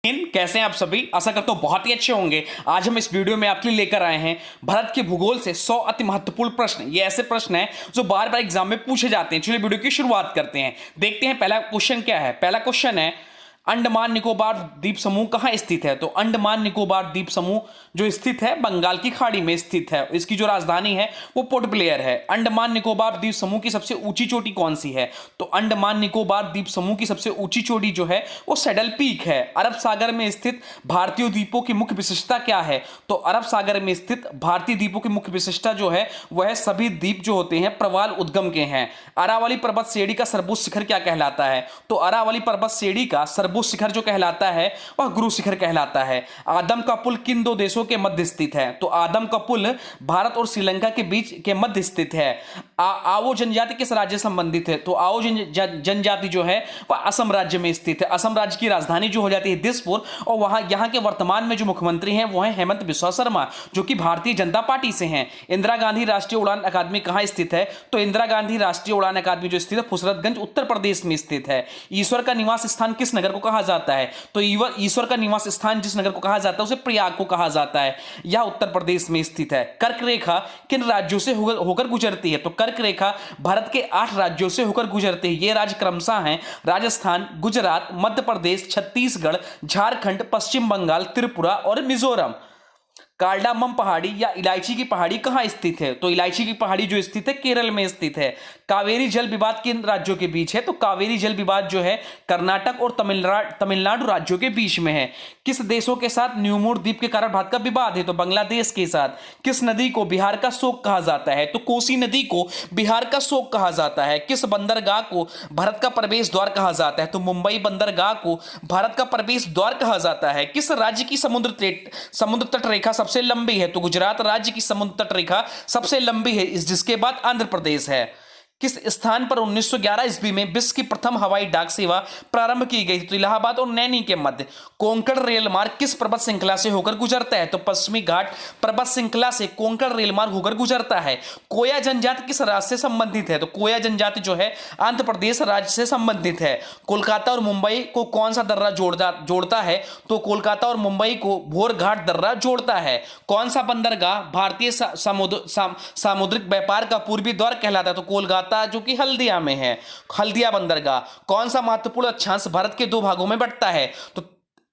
कैसे हैं आप सभी। आशा करता हूं बहुत ही अच्छे होंगे। आज हम इस वीडियो में आपके लिए लेकर आए हैं भारत के भूगोल से 100 अति महत्वपूर्ण प्रश्न। ये ऐसे प्रश्न हैं जो बार बार एग्जाम में पूछे जाते हैं। चलिए वीडियो की शुरुआत करते हैं। देखते हैं पहला क्वेश्चन क्या है। पहला क्वेश्चन है, अंडमान निकोबार द्वीप समूह कहाँ स्थित है। तो अंडमान निकोबार द्वीप समूह जो स्थित है बंगाल की खाड़ी में स्थित है। इसकी जो राजधानी है वो पोर्ट ब्लेयर है। अंडमान निकोबार द्वीप समूह की सबसे ऊंची चोटी कौन सी है। तो अंडमान निकोबार द्वीप समूह की सबसे ऊंची चोटी जो है वो सैडल पीक है। अरब सागर में स्थित भारतीय द्वीपों की मुख्य विशेषता क्या है। तो अरब सागर में स्थित भारतीय द्वीपों की मुख्य विशेषता जो है वह सभी द्वीप जो होते हैं प्रवाल उद्गम के हैं। अरावली पर्वत श्रेणी का सर्वोच्च शिखर क्या कहलाता है। तो अरावली पर्वत श्रेणी का सर्वोच्च शिखर जो कहलाता है वह गुरु शिखर कहलाता है। आदम का पुल किन दो देशों के मध्य स्थित है। तो आदम का पुल भारत और श्रीलंका के बीच के मध्य स्थित है। आओ जनजाति किस राज्य से संबंधित है। तो आओ जनजाति जो है वह असम राज्य में स्थित है। असम राज्य की राजधानी जो हो जाती है दिसपुर, और वहां यहां के वर्तमान में जो मुख्यमंत्री हैं वो हैं हेमंत बिस्वा शर्मा, जो कि भारतीय जनता पार्टी से हैं। इंदिरा गांधी राष्ट्रीय उड़ान अकादमी कहां स्थित है। तो इंदिरा गांधी राष्ट्रीय उड़ान अकादमी जो स्थित है फुसरतगंज उत्तर प्रदेश में स्थित है। ईश्वर का निवास स्थान किस नगर को कहा जाता है। तो ईश्वर का निवास स्थान जिस नगर को कहा जाता है उसे प्रयाग को कहा जाता है। यह उत्तर प्रदेश में स्थित है। कर्क रेखा किन राज्यों से होकर गुजरती है। तो कर्क रेखा भारत के 8 राज्यों से होकर गुजरती है। ये राज्य क्रमशः हैं राजस्थान, गुजरात, मध्य प्रदेश, छत्तीसगढ़, झारखंड, पश्चिम बंगाल, त्रिपुरा और मिजोरम। कार्डामम पहाड़ी या इलायची की पहाड़ी कहां स्थित है। तो इलायची की पहाड़ी जो स्थित है केरल में स्थित है। कावेरी जल विवाद किन राज्यों के बीच है। तो कावेरी जल विवाद जो है कर्नाटक और तमिलनाडु राज्यों के बीच में है। किस देशों के साथ न्यूमोर द्वीप के कारण भारत का विवाद है। तो बांग्लादेश के साथ। किस नदी को बिहार का शोक कहा जाता है। तो कोसी नदी को बिहार का शोक कहा जाता है। किस बंदरगाह को भारत का प्रवेश द्वार कहा जाता है। तो मुंबई बंदरगाह को भारत का प्रवेश द्वार कहा जाता है। किस राज्य की समुद्र तट रेखा सबसे लंबी है। तो गुजरात राज्य की समुद्र तट रेखा सबसे लंबी है, जिसके बाद आंध्र प्रदेश है। किस स्थान पर 1911 ईस्वी में विश्व की प्रथम हवाई डाक सेवा प्रारंभ की गई। तो इलाहाबाद और नैनी के मध्य। कोंकण रेल मार्ग किस पर्वत श्रृंखला से होकर गुजरता है। तो पश्चिमी घाट पर्वत श्रृंखला से कोंकण रेल मार्ग होकर गुजरता है। कोया जनजाति किस राज्य से संबंधित है। तो कोया जनजाति जो है आंध्र प्रदेश राज्य से संबंधित है। कोलकाता और मुंबई को कौन सा दर्रा जोड़ता है। तो कोलकाता और मुंबई को भोरघाट दर्रा जोड़ता है। कौन सा बंदरगाह भारतीय सामुद्रिक व्यापार का पूर्वी द्वार कहलाता है। तो कोलकाता जो कि हल्दिया में है, हल्दिया बंदरगाह। कौन सा महत्वपूर्ण अक्षांश भारत के 2 भागों में बंटता है। तो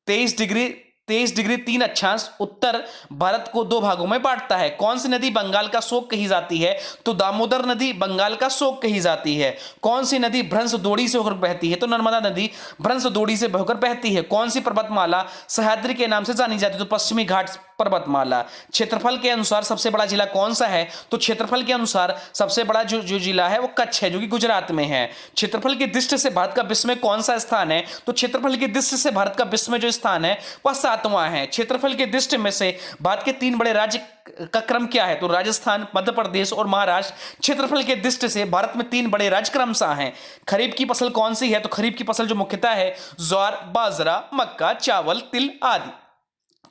23 डिग्री 3 अक्षांश उत्तर भारत को 2 भागों में बांटता है। कौन सी नदी बंगाल का शोक कही जाती है। तो दामोदर नदी बंगाल का शोक कही जाती है। कौन सी नदी भ्रंश दोड़ी से होकर बहती है। तो नर्मदा नदी भ्रंश दोड़ी से होकर बहती है। कौन सी पर्वतमाला सह्याद्री के नाम से जानी जाती है। तो पश्चिमी घाट पर्वतमाला। क्षेत्रफल के अनुसार सबसे बड़ा जिला कौन सा है। तो क्षेत्रफल के अनुसार सबसे बड़ा जो जिला है वो कच्छ है, जो कि गुजरात में है। क्षेत्रफल की दृष्टि से भारत का विश्व में कौन सा स्थान है। तो क्षेत्रफल की दृष्टि से भारत का विश्व में जो स्थान है वह 7वां है। क्षेत्रफल की दृष्टि में से भारत के 3 बड़े राज्य का क्रम क्या है। तो राजस्थान, मध्य प्रदेश और महाराष्ट्र। क्षेत्रफल के दृष्टि से भारत में 3 बड़े राज्य क्रमशः हैं। खरीफ की फसल कौन सी है। तो खरीफ की फसल जो मुख्यतः है ज्वार, बाजरा, मक्का, चावल, तिल आदि।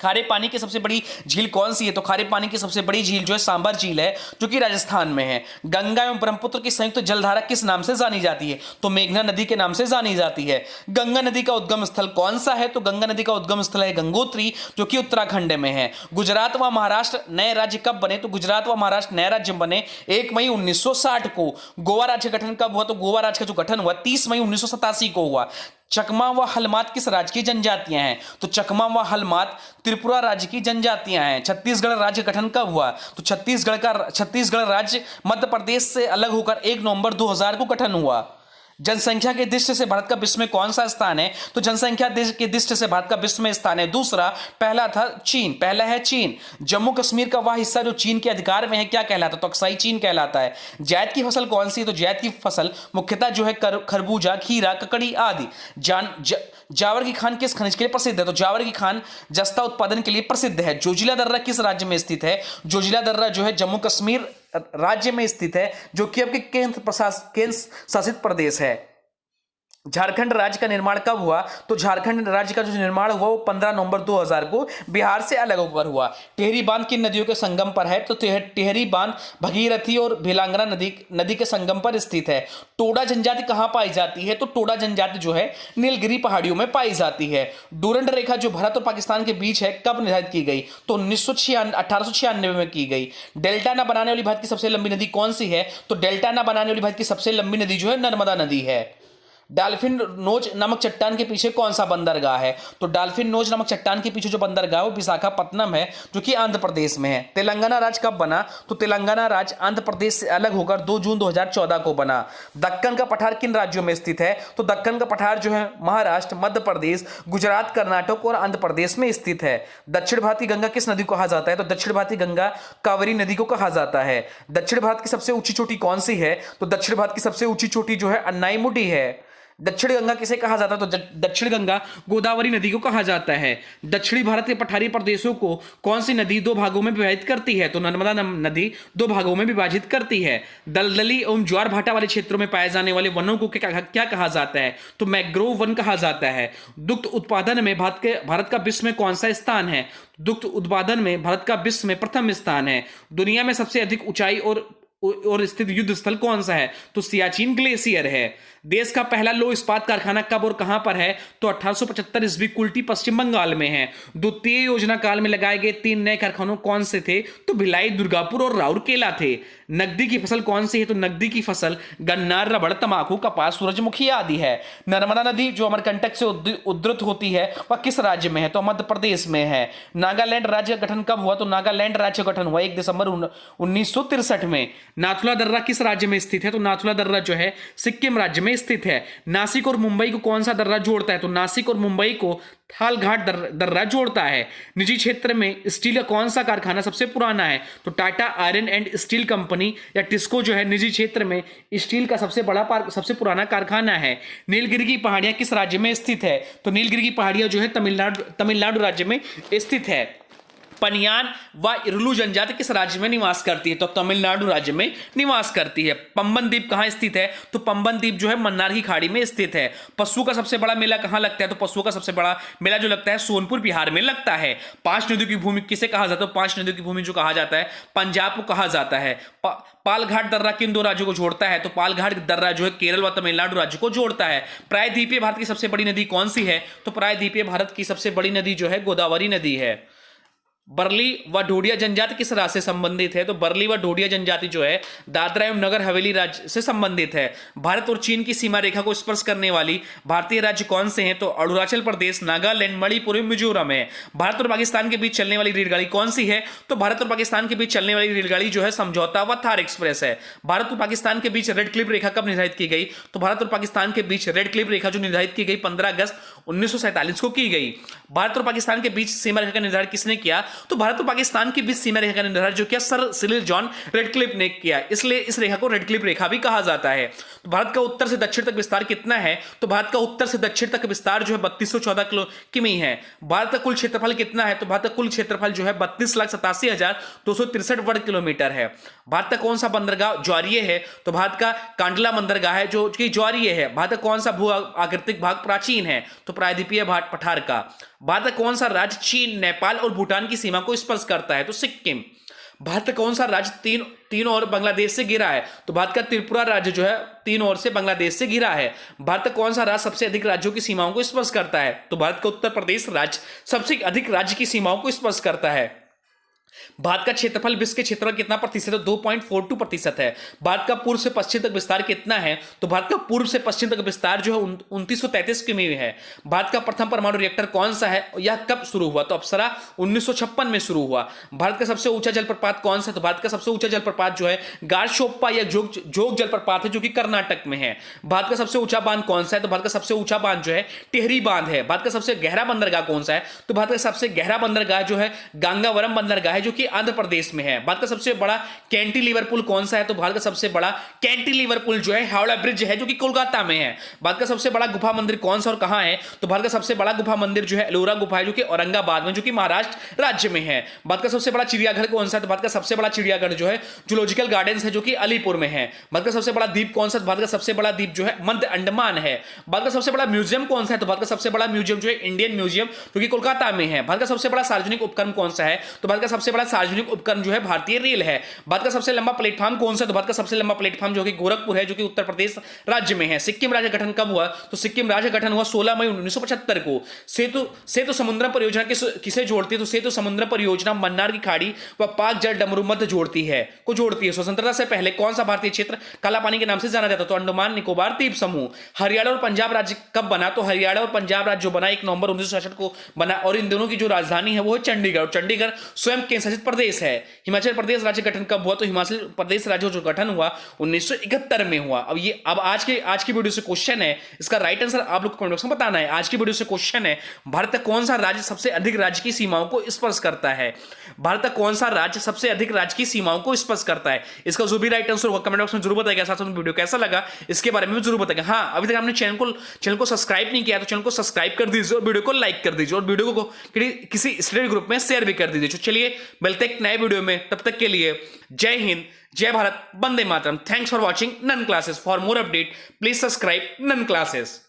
खारे पानी की सबसे बड़ी झील कौन सी है। तो खारे पानी की सबसे बड़ी झील जो है सांबर झील है, जो कि राजस्थान में है। गंगा एवं ब्रह्मपुत्र की संयुक्त जलधारा किस नाम से जानी जाती है। तो मेघना नदी के नाम से जानी जाती है। गंगा नदी का उद्गम स्थल कौन सा है। तो गंगा नदी का उद्गम स्थल है गंगोत्री, जो कि उत्तराखंड में है। गुजरात व महाराष्ट्र नए राज्य कब बने। तो गुजरात व महाराष्ट्र नए राज्य बने 1 मई 1960 को। गोवा राज्य गठन कब हुआ। तो गोवा राज्य का जो गठन हुआ 30 मई 1987 को हुआ। चकमा व हलमात किस राज्य की जनजातियां हैं। तो चकमा व हलमात त्रिपुरा राज्य की जनजातियां हैं। छत्तीसगढ़ राज्य गठन कब हुआ। तो छत्तीसगढ़ राज्य मध्य प्रदेश से अलग होकर 1 नवंबर 2000 को गठन हुआ। जनसंख्या के दृष्टि से भारत का विश्व में कौन सा स्थान है। तो जनसंख्या के दृष्टि से भारत का विश्व में स्थान है दूसरा। पहला है चीन। जम्मू कश्मीर का वह हिस्सा जो चीन के अधिकार में है क्या कहलाता है। तो अक्साई चीन कहलाता है। जायद की फसल कौन सी है। तो जायद की फसल मुख्यतः जो है खरबूजा, खीरा, ककड़ी आदि। जावर की खान किस खनिज के लिए प्रसिद्ध है। तो जावर की खान जस्ता उत्पादन के लिए प्रसिद्ध है। जोजिला दर्रा किस राज्य में स्थित है। जोजिला दर्रा जो है जम्मू कश्मीर राज्य में स्थित है, जो कि आपके केंद्र शासित प्रदेश है। झारखंड राज्य का निर्माण कब हुआ? तो झारखंड राज्य का जो निर्माण हुआ वो 15 नवंबर 2000 को बिहार से अलग होकर हुआ। टिहरी बांध किन नदियों के संगम पर है? तो टिहरी बांध भगीरथी और भिलांगना नदी के संगम पर स्थित है। टोडा जनजाति कहां पाई जाती है? तो टोडा जनजाति जो है नीलगिरी पहाड़ियों में पाई जाती है। डूरंड रेखा जो भारत और पाकिस्तान के बीच है कब निर्धारित की गई? तो 1896 में की गई। डेल्टा न बनाने वाली भारत की सबसे लंबी नदी कौन सी है? तो डेल्टा न बनाने वाली भारत की सबसे लंबी नदी जो है नर्मदा नदी है। डाल्फिन नोच नामक चट्टान के पीछे कौन सा बंदरगाह है? तो डाल्फिन नोच नामक चट्टान के पीछे जो बंदरगाह है वो विशाखापत्तनम है, जो कि आंध्र प्रदेश में है। तेलंगाना राज्य कब बना? तो तेलंगाना राज्य आंध्र प्रदेश से अलग होकर 2 जून 2014 को बना। दक्कन का पठार किन राज्यों में स्थित है? तो दक्कन का पठार जो है महाराष्ट्र, मध्य प्रदेश, गुजरात, कर्नाटक और आंध्र प्रदेश में स्थित है। दक्षिण भारतीय गंगा किस नदी को कहा जाता है? तो दक्षिण भारतीय गंगा कावेरी नदी को कहा जाता है। दक्षिण भारत की सबसे ऊंची चोटी कौन सी है? तो दक्षिण भारत की सबसे ऊंची चोटी जो है अन्नाईमुडी है। दक्षिण गंगा किसे कहा जाता है? तो दक्षिण गंगा गोदावरी नदी को कहा जाता है। दक्षिणी भारत के पठारी प्रदेशों को कौन सी नदी 2 भागों में विभाजित करती है? तो नर्मदा नदी 2 भागों में विभाजित करती है। दलदली एवं ज्वार भाटा वाले क्षेत्रों में पाए जाने वाले वनों को क्या कहा जाता है? तो मैंग्रोव वन कहा जाता है। दुग्ध उत्पादन में भारत का विश्व में कौन सा स्थान है? दुग्ध उत्पादन में भारत का विश्व में प्रथम स्थान है। दुनिया में सबसे अधिक ऊंचाई और स्थित युद्ध स्थल कौन सा है? तो सियाचिन ग्लेशियर है। देश का पहला लौह इस्पात कारखाना कब और कहां पर है? तो 1875 ईस्वी कुल्टी पश्चिम बंगाल में है। द्वितीय योजना काल में लगाए गए 3 नए कारखानों कौन से थे? तो भिलाई, दुर्गापुर और राउरकेला थे। नकदी की फसल कौन सी है? तो नकदी की फसल गन्ना, रबड़, तंबाकू, कपास, सूरजमुखी आदि है। नर्मदा नदी जो अमरकंटक से उद्धृत होती है वह किस राज्य में है? तो मध्य प्रदेश में है। नागालैंड राज्य का गठन कब हुआ? तो नागालैंड राज्य का गठन हुआ 1 दिसंबर 1963 में। नाथुला दर्रा किस राज्य में स्थित है? तो नाथुला दर्रा जो है सिक्किम राज्य में स्थित है। नासिक और मुंबई को कौन सा दर्रा जोड़ता है? तो नासिक और मुंबई को थालघाट दर्रा जोड़ता है। निजी क्षेत्र में स्टील का कौन सा कारखाना सबसे पुराना है? तो Tata iron and steel company या टिस्को जो है निजी क्षेत्र में स्टील का सबसे पुराना कारखाना है। नीलगिरी की पहाड़ियां किस राज्य में स्थित है? तो नीलगिरी की पहाड़ियां जो है तमिलनाडु राज्य में स्थित है। पनियान व इरलू जनजाति किस राज्य में निवास करती है? तो तमिलनाडु राज्य में निवास करती है। पंबन द्वीप कहां स्थित है? तो पंबन द्वीप जो है मन्नार की खाड़ी में स्थित है। पशुओं का सबसे बड़ा मेला कहां लगता है? तो पशुओं का सबसे बड़ा मेला जो लगता है सोनपुर बिहार में लगता है। 5 नदियों की भूमि किसे कहा जाता है? 5 नदियों की भूमि जो कहा जाता है पंजाब को कहा जाता है। पालघाट दर्रा किन 2 राज्यों को जोड़ता है? तो पालघाट दर्रा जो है केरल व तमिलनाडु राज्य को जोड़ता है। प्रायद्वीपीय भारत की सबसे बड़ी नदी कौन सी है? तो प्रायद्वीपीय भारत की सबसे बड़ी नदी जो है गोदावरी नदी है। बरली व ढोडिया जनजाति किस राज्य से संबंधित है? तो बरली व ढोडिया जनजाति जो है दादरा एवं नगर हवेली राज्य से संबंधित है। भारत और चीन की सीमा रेखा को स्पर्श करने वाली भारतीय राज्य कौन से हैं? तो अरुणाचल प्रदेश, नागालैंड, मणिपुर एवं मिजोरम है। भारत और पाकिस्तान के बीच चलने वाली रेलगाड़ी कौन सी है? तो भारत और पाकिस्तान के बीच चलने वाली रेलगाड़ी जो है समझौता व थार एक्सप्रेस है। भारत और पाकिस्तान के बीच रेड क्लिफ रेखा कब निर्धारित की गई? तो भारत और पाकिस्तान के बीच रेड क्लिफ रेखा जो निर्धारित की गई 15 अगस्त 1947 को की गई। भारत और पाकिस्तान के बीच सीमा रेखा का निर्धारण किसने किया? तो भारत और पाकिस्तान के बीच सीमा रेखा का निर्धारण जो किया सर सिरिल जॉन रेडक्लिफ ने किया, इसलिए इस रेखा को रेडक्लिफ रेखा भी कहा जाता है। तो भारत का उत्तर से दक्षिण तक विस्तार कितना है? तो भारत का उत्तर से दक्षिण तक विस्तार जो है 3214 किमी है। भारत का कुल क्षेत्रफल कितना है? तो भारत का कुल क्षेत्रफल जो है 32,87,263 वर्ग किलोमीटर है। भारत का कौन सा बंदरगाह ज्वारीय है? तो भारत का कांडला बंदरगाह है जो कि ज्वारीय है। भारत का कौन सा भू आकृतिक भाग प्राचीन है? तो प्रायद्वीपीय पठार का। भारत का कौन सा राज्य चीन, नेपाल और भूटान की सीमा को स्पर्श करता है? तो सिक्किम। भारत का कौन सा राज्य तीन और बांग्लादेश से घिरा है? तो भारत का त्रिपुरा राज्य जो है 3 ओर से बांग्लादेश से घिरा है। भारत का कौन सा राज्य सबसे अधिक राज्यों की सीमाओं को स्पर्श करता है? तो भारत का उत्तर प्रदेश राज्य सबसे अधिक राज्य की सीमाओं को स्पर्श करता है। भारत का क्षेत्रफल विश्व के क्षेत्रफल कितना प्रतिशत है? 2.42% है। भारत का पूर्व से पश्चिम तक विस्तार कितना है? तो भारत का पूर्व से पश्चिम तक विस्तार जो है 2933 किमी है। भारत का प्रथम परमाणु रिएक्टर कौन सा है? यह कब शुरू हुआ? तो अप्सरा 1956 में शुरू हुआ। भारत का सबसे ऊंचा जलप्रपात कौन सा? तो भारत का सबसे ऊंचा जलप्रपात जो है गारशोप्पा या जोग जलप्रपात है जो कि कर्नाटक में है। भारत का सबसे ऊंचा बांध कौन सा है? तो भारत का सबसे ऊंचा बांध जो है टिहरी बांध है। भारत का सबसे गहरा बंदरगाह कौन सा है? तो भारत का सबसे गहरा बंदरगाह जो है गंगावरम बंदरगाह है है जो कि आंध्र प्रदेश में है। भारत का सबसे बड़ा कैंटिलीवर पुल कौन सा है? तो भारत का सबसे बड़ा कैंटिलीवर पुल जो है हावड़ा ब्रिज है, जो कि कोलकाता में है। भारत का सबसे बड़ा गुफा मंदिर कौन सा और कहां है? तो भारत का सबसे बड़ा गुफा मंदिर जो है एलोरा गुफा है, जो कि औरंगाबाद में, जो कि महाराष्ट्र राज्य में है। भारत का सबसे बड़ा चिड़ियाघर कौन सा है? तो भारत का सबसे बड़ा चिड़ियाघर जो है जूलॉजिकल गार्डन्स है, जो कि अलीपुर में है। भारत का सबसे बड़ा द्वीप कौन सा? भारत का सबसे बड़ा द्वीप जो है मध्य अंडमान है। भारत का सबसे बड़ा म्यूजियम कौन सा है? तो भारत का सबसे बड़ा म्यूजियम जो है इंडियन म्यूजियम, जो कि कोलकाता में है। भारत का सबसे बड़ा सार्वजनिक उपक्रम कौन सा है? तो भारत का सबसे बड़ा सार्वजनिक उपक्रम जो है भारतीय रेल है। भारत का सबसे लंबा प्लेटफॉर्म कौन सा है? तो भारत का सबसे लंबा प्लेटफॉर्म जो कि गोरखपुर है, जो कि उत्तर प्रदेश राज्य में है। सिक्किम राज्य गठन कब हुआ? तो सिक्किम राज्य गठन हुआ 16 मई 1975 को। सेतु समुद्र परियोजना किसे जोड़ती है? तो सेतु समुद्र परियोजना मन्नार की खाड़ी व पाक जल डमरू मध्य जोड़ती है। स्वतंत्रता से पहले कौन सा भारतीय क्षेत्र काला पानी के नाम से जाना जाता? तो अंडमान निकोबार द्वीप समूह। हरियाणा और पंजाब राज्य कब बना? तो हरियाणा और पंजाब राज्य जो बना 1 नवंबर 1966 को बना, और इन दोनों की जो राजधानी है वो है चंडीगढ़। चंडीगढ़ स्वयं केंद्र शासित प्रदेश है। हिमाचल प्रदेश राज्य गठन कब हुआ? तो हिमाचल प्रदेश राज्य जो गठन हुआ 1971 में हुआ। अब आज की वीडियो से क्वेश्चन है, इसका राइट आंसर आप लोग कमेंट बॉक्स में बताना है। आज की वीडियो से क्वेश्चन है, भारत का कौन सा राज्य सबसे अधिक राज्य की सीमाओं को स्पर्श करता है? भारत का कौन सा राज्य सबसे अधिक राज्य की सीमाओं को स्पर्श करता है? इसका जो भी राइट आंसर होगा कमेंट बॉक्स में जरूर बताइएगा। साथ साथ वीडियो कैसा लगा इसके बारे में भी जरूर बताइएगा। हाँ, अभी तक आपने चैनल को सब्सक्राइब नहीं किया तो चैनल को सब्सक्राइब कर दीजिए और वीडियो को लाइक कर दीजिए और वीडियो को किसी स्टडी ग्रुप में शेयर भी कर दीजिए। तो चलिए मिलते हैं एक नए वीडियो में, तब तक के लिए जय हिंद, जय भारत, वंदे मातरम। थैंक्स फॉर वॉचिंग नन classes. For more update please subscribe नन क्लासेस।